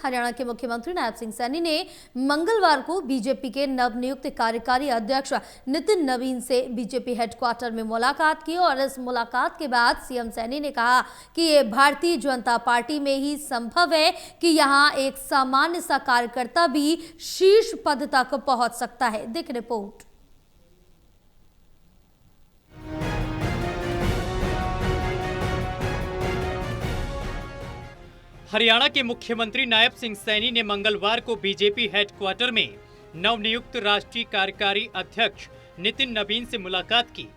हरियाणा के मुख्यमंत्री नायब सिंह सैनी ने मंगलवार को बीजेपी के नवनियुक्त कार्यकारी अध्यक्ष नितिन नवीन से बीजेपी हेडक्वार्टर में मुलाकात की और इस मुलाकात के बाद सीएम सैनी ने कहा कि ये भारतीय जनता पार्टी में ही संभव है कि यहां एक सामान्य सा कार्यकर्ता भी शीर्ष पद तक पहुंच सकता है। देख रिपोर्ट। हरियाणा के मुख्यमंत्री नायब सिंह सैनी ने मंगलवार को बीजेपी हेडक्वार्टर में नवनियुक्त राष्ट्रीय कार्यकारी अध्यक्ष नितिन नवीन से मुलाकात की।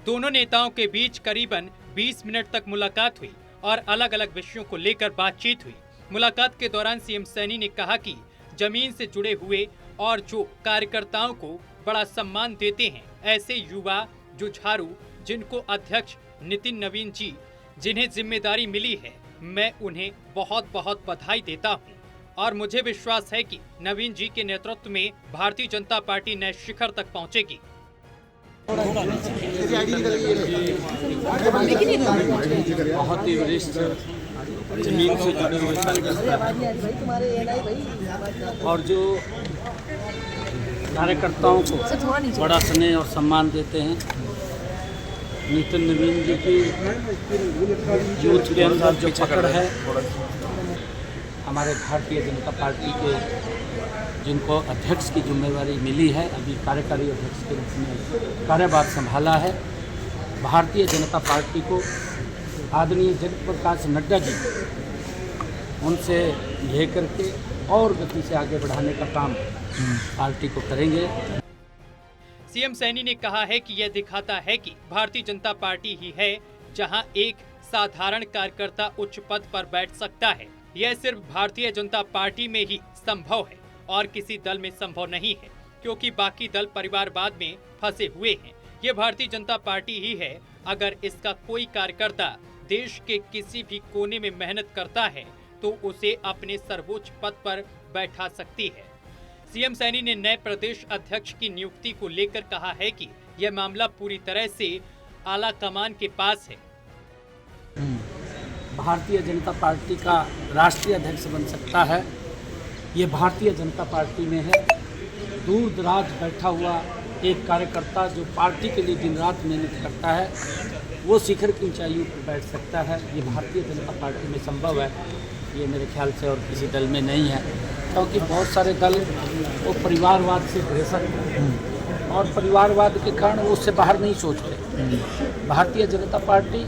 दोनों नेताओं के बीच करीबन 20 मिनट तक मुलाकात हुई और अलग अलग विषयों को लेकर बातचीत हुई। मुलाकात के दौरान सीएम सैनी ने कहा कि जमीन से जुड़े हुए और जो कार्यकर्ताओं को बड़ा सम्मान देते हैं, ऐसे युवा जुझारू जिनको अध्यक्ष नितिन नवीन जी जिन्हें जिम्मेदारी मिली है, मैं उन्हें बहुत बहुत बधाई देता हूं और मुझे विश्वास है कि नवीन जी के नेतृत्व में भारतीय जनता पार्टी नए शिखर तक पहुंचेगी। बहुत ही वरिष्ठ जमीन से जुड़े हुए और जो कार्यकर्ताओं को बड़ा स्नेह और सम्मान देते हैं, नितिन नवीन जी की यूथ के अंदर जो पकड़ है, हमारे भारतीय जनता पार्टी के जिनको अध्यक्ष की जिम्मेवारी मिली है, अभी कार्यकारी अध्यक्ष के रूप में कार्यभार संभाला है, भारतीय जनता पार्टी को आदरणीय जगत प्रकाश नड्डा जी उनसे लेकर के और गति से आगे बढ़ाने का काम पार्टी को करेंगे। सीएम सैनी ने कहा है कि यह दिखाता है कि भारतीय जनता पार्टी ही है जहां एक साधारण कार्यकर्ता उच्च पद पर बैठ सकता है। यह सिर्फ भारतीय जनता पार्टी में ही संभव है और किसी दल में संभव नहीं है, क्योंकि बाकी दल परिवारवाद में फंसे हुए हैं। ये भारतीय जनता पार्टी ही है। अगर इसका कोई कार्यकर्ता देश के किसी भी कोने में मेहनत करता है तो उसे अपने सर्वोच्च पद पर बैठा सकती है। सीएम सैनी ने नए प्रदेश अध्यक्ष की नियुक्ति को लेकर कहा है कि यह मामला पूरी तरह से आला कमान के पास है। भारतीय जनता पार्टी का राष्ट्रीय अध्यक्ष बन सकता है, ये भारतीय जनता पार्टी में है। दूर दराज बैठा हुआ एक कार्यकर्ता जो पार्टी के लिए दिन रात मेहनत करता है, वो शिखर की ऊंचाइयों पर बैठ सकता है। ये भारतीय जनता पार्टी में संभव है, ये मेरे ख्याल से और किसी दल में नहीं है, क्योंकि बहुत सारे दल वो परिवारवाद से ग्रसित हैं और परिवारवाद के कारण वो उससे बाहर नहीं सोचते। भारतीय जनता पार्टी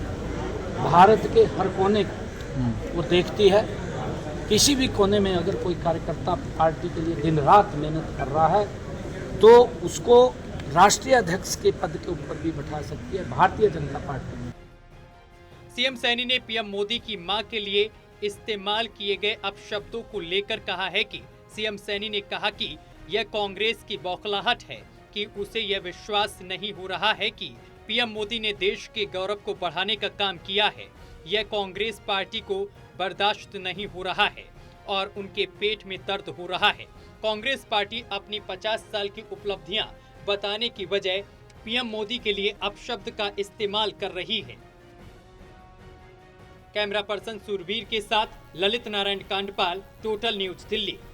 भारत के हर कोने को वो देखती है। किसी भी कोने में अगर कोई कार्यकर्ता पार्टी के लिए दिन रात मेहनत कर रहा है तो उसको राष्ट्रीय अध्यक्ष के पद के ऊपर भी बैठा सकती है भारतीय जनता पार्टी। सीएम सैनी ने पीएम मोदी की मां के लिए इस्तेमाल किए गए अपशब्दों को लेकर कहा है कि सीएम सैनी ने कहा कि यह कांग्रेस की बौखलाहट है कि उसे यह विश्वास नहीं हो रहा है कि पीएम मोदी ने देश के गौरव को बढ़ाने का काम किया है। यह कांग्रेस पार्टी को बर्दाश्त नहीं हो रहा है और उनके पेट में दर्द हो रहा है। कांग्रेस पार्टी अपनी 50 साल की उपलब्धियां बताने की बजाय पीएम मोदी के लिए अपशब्द का इस्तेमाल कर रही है। कैमरा पर्सन सुरवीर के साथ ललित नारायण कांडपाल, टोटल न्यूज दिल्ली।